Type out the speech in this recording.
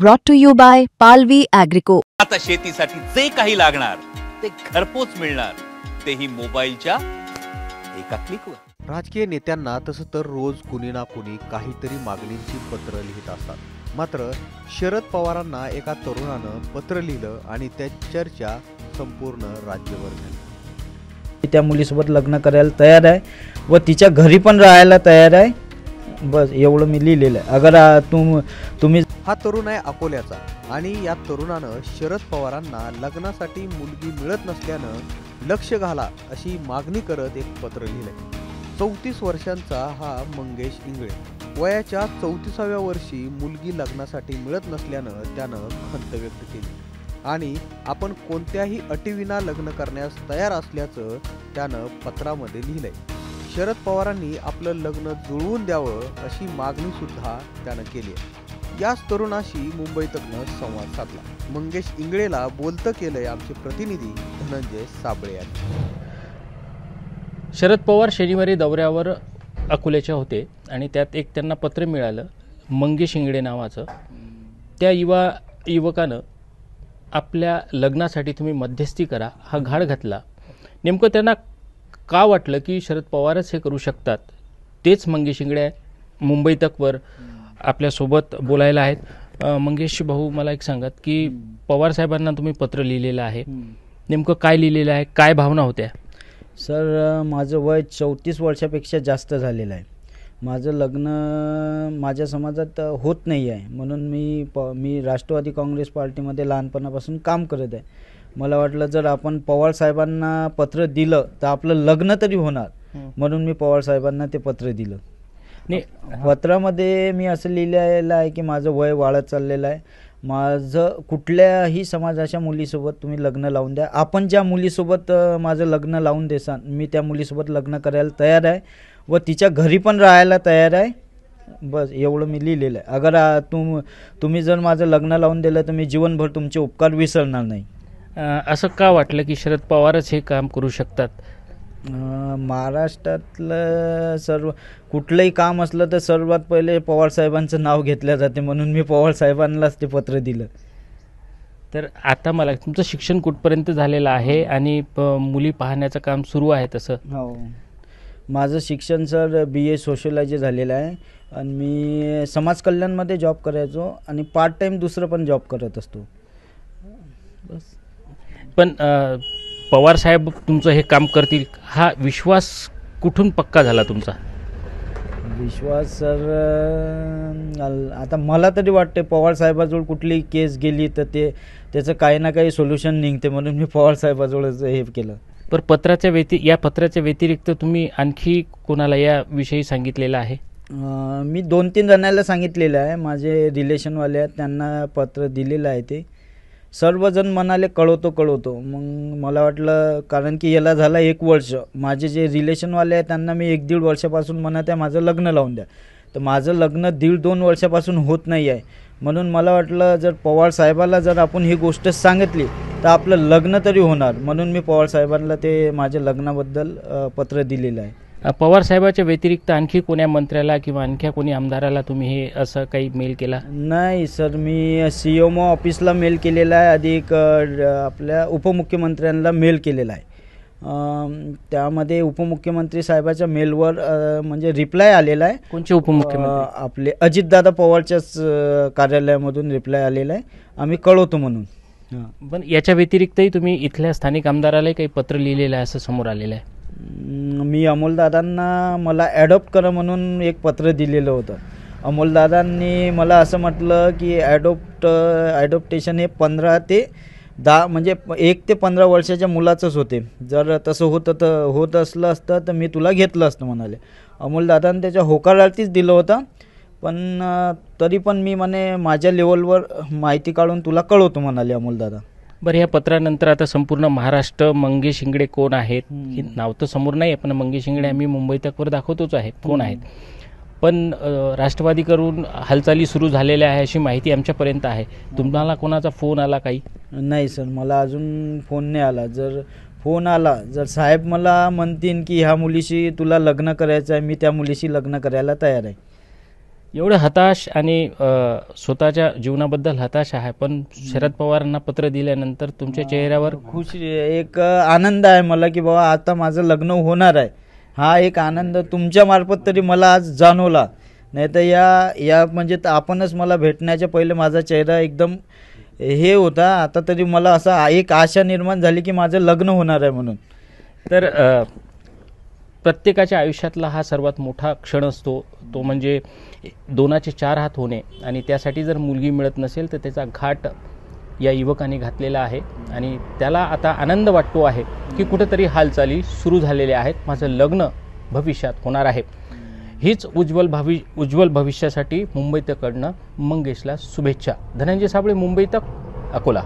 Brought to you by Palvi Agrico. आता शेतीसाठी जे काही लागणार ते घरपोच मिळणार, तेही मोबाईलच्या एका क्लिकवर। राजकीय नेत्यांना तसं तर रोज कुणी ना कुणी काहीतरी मागणींची पत्र लिहित असतात. मात्र शरद पवारांना एका तरुणानं पत्र लिहिलं आणि त्याची चर्चा संपूर्ण राज्यभर झाली. त्या मुलीसोबत लग्न करायला तयार आहे व तिच्या घरी पण राहायला तयार आहे. बस एवढं मी लिहिलेलं आहे. अगर तुम्ही हा तरुण आहे अकोल्याचा आणि या तरुणानं शरद पवारांना लग्नासाठी मुलगी मिळत नसल्यानं लक्ष घाला अशी मागणी करत एक पत्र लिहिलंय. 34 वर्षांचा हा मंगेश इंगळे वयाच्या 34व्या वर्षी मुलगी लग्नासाठी मिळत नसल्यानं त्यानं खंत व्यक्त केली आणि आपण कोणत्याही अटीविना लग्न करण्यास तयार असल्याचं त्यानं पत्रामध्ये लिहिलंय. शरद पवारांनी आपलं लग्न जुळवून द्यावं अशी मागणी सुद्धा त्यानं केली आहे. याच तरुणाशी मुंबई तकनं संवाद साधला. मंगेश इंगळेला बोलतं केलंय आमचे प्रतिनिधी धनंजय साबळे यांनी. शरद पवार शनिवारी दौऱ्यावर अकोल्याच्या होते आणि त्यात एक त्यांना पत्र मिळालं मंगेश इंगळे नावाचं. त्या युवकानं आपल्या लग्नासाठी तुम्ही मध्यस्थी करा हा घाट घातला. नेमकं त्यांना का वाटलं की शरद पवारच हे करू शकतात, तेच मंगेश इंगळे मुंबई तकवर आपल्यासोबत बोलायला आहेत. मंगेश भाऊ, मला एक सांगत की पवार साहेबांना तुम्ही पत्र लिहिलेलं आहे, नेमकं काय लिहिलेलं आहे, काय भावना होत्या? सर, माझं वय 34 वर्षापेक्षा जास्त झालेलं आहे. माझं लग्न माझ्या समाजात होत नाही आहे, म्हणून मी राष्ट्रवादी काँग्रेस पार्टीमध्ये लहानपणापासून काम करत आहे. मला वाटलं जर आपण पवार साहेबांना पत्र दिलं तर आपलं लग्न तरी होणार, म्हणून मी पवार साहेबांना ते पत्र दिलं. पत्रामध्ये मी असं लिहिलेलं आहे की माझं वय वाढत चाललेलं आहे. माझं कुठल्याही समाजाच्या मुलीसोबत तुम्ही लग्न लावून द्या. आपण ज्या मुलीसोबत माझं लग्न लावून देसान मी त्या मुलीसोबत लग्न करायला तयार आहे व तिच्या घरी पण राहायला तयार आहे. बस एवढं मी लिहिलेलं आहे. अगर तुम्ही जर माझं लग्न लावून दिलं तर मी जीवनभर तुमचे उपकार विसरणार नाही. असं का वाटलं की शरद पवारच हे काम करू शकतात? महाराष्ट्रातलं सर्व कुठलंही काम असलं तर सर्वात पहिले पवार साहेबांचं नाव घेतलं जाते, म्हणून मी पवार साहेबांनाच ते पत्र दिलं. तर आता मला तुमचं शिक्षण कुठपर्यंत झालेलं आहे आणि मुली पाहण्याचं काम सुरू आहे तसं? हो, माझं शिक्षण सर BA सोशियोलॉजी झालेलं आहे आणि मी समाज कल्याणमध्ये जॉब करायचो आणि पार्ट टाईम दुसरं पण जॉब करत असतो. बस. पण पवार साहेब तुमचं हे काम करतील हा विश्वास कुठून पक्का झाला तुमचा? विश्वास सर, आता मला तरी वाटते पवार साहेबाजवळ कुठली केस गेली तर त्याचं काही ना काही सोल्युशन निघते, म्हणून मी पवार साहेबाजवळच हे केलं. पण या पत्राच्या व्यतिरिक्त तुम्ही आणखी कोणाला याविषयी सांगितलेलं आहे? मी 2-3 जणांना सांगितलेलं आहे. माझे रिलेशनवाले आहेत, त्यांना पत्र दिलेलं आहे. ते सर्वजण म्हणाले कळवतो. मग मला वाटलं, कारण की याला झाला 1 वर्ष. माझे जे रिलेशनवाले आहेत त्यांना मी 1-1.5 वर्षापासून म्हणत आहे माझं लग्न लावून द्या, तर माझं लग्न 1.5-2 वर्षापासून होत नाही आहे. म्हणून मला वाटलं जर पवार साहेबाला जर आपण ही गोष्ट सांगितली तर आपलं लग्न तरी होणार, म्हणून मी पवार साहेबांना ते माझ्या लग्नाबद्दल पत्र दिलेलं आहे. पवार साहेबाच्या व्यतिरिक्त आणखी कोण्या मंत्र्याला किंवा आणखी कोणी आमदाराला तुम्ही हे असं काही मेल केला? नाही सर, मी CMO ऑफिसला मेल केलेला आहे, अधिक आपल्या उपमुख्यमंत्र्यांना मेल केलेला आहे. त्यामध्ये उपमुख्यमंत्री साहेबाच्या मेलवर म्हणजे रिप्लाय आलेला आहे. कोणते उपमुख्यमंत्री? आपले अजितदादा पवारच्याच कार्यालयामधून रिप्लाय आलेला आहे, आम्ही कळवतो म्हणून. पण याच्या व्यतिरिक्तही तुम्ही इथल्या स्थानिक आमदारालाही काही पत्र लिहिलेलं आहे असं समोर आलेलं आहे? मी अमोलदादांना मला ॲडॉप्ट करा म्हणून एक पत्र दिलेलं होतं. अमोलदादांनी मला असं म्हटलं की ॲडॉप्टेशन हे 15 ते 10 म्हणजे 1 ते 15 वर्षाच्या मुलाचंच होते. जर तसं होत असलं असतं तर मी तुला घेतलं असतं म्हणाले. अमोलदादांनी त्याच्या होकारार्थीच दिलं होतं, पण तरी पण मी म्हणे माझ्या लेवलवर माहिती काढून तुला कळवतो म्हणाले अमोलदादा. बरं, या पत्रानंतर आता संपूर्ण महाराष्ट्र मंगेश इंगळे कोण आहेत हे नाव तर समोर नाही आहे, पण मंगेश इंगळे आम्ही मुंबई तकवर दाखवतोच आहे कोण आहेत. पण राष्ट्रवादीकडून हालचाली सुरू झालेल्या आहे अशी माहिती आमच्यापर्यंत आहे. तुम्हाला कोणाचा फोन आला काही? नाही सर, मला अजून फोन नाही आला. जर फोन आला, जर साहेब मला म्हणतील की ह्या मुलीशी तुला लग्न करायचं आहे, मी त्या मुलीशी लग्न करायला तयार आहे. एवढं हताश आणि स्वतःच्या जीवनाबद्दल हताश आहे, पण शरद पवारांना पत्र दिल्यानंतर तुमच्या चेहऱ्यावर खुशी एक आनंद आहे मला की बाबा आता माझं लग्न होणार आहे. हा एक आनंद तुमच्या मार्फत तरी मला आज जाणवला. नाही तर या म्हणजे आपणच मला भेटण्याच्या पहिले माझा चेहरा एकदम हे होता. आता तरी मला असा एक आशा निर्माण झाली की माझं लग्न होणार आहे म्हणून. तर प्रत्येकाच्या आयुष्यातला हा सर्वात मोठा क्षण असतो, तो म्हणजे 2चे 4 हात होणे. आणि त्यासाठी जर मुलगी मिळत नसेल तर त्याचा घाट या युवकाने घातलेला आहे आणि त्याला आता आनंद वाटतो आहे की कुठेतरी हालचाली सुरू झालेल्या आहेत, माझं लग्न भविष्यात होणार आहे. हीच उज्ज्वल भविष्यासाठी मुंबई तककडनं मंगेशला शुभेच्छा. धनंजय साबळे, मुंबई तक, अकोला.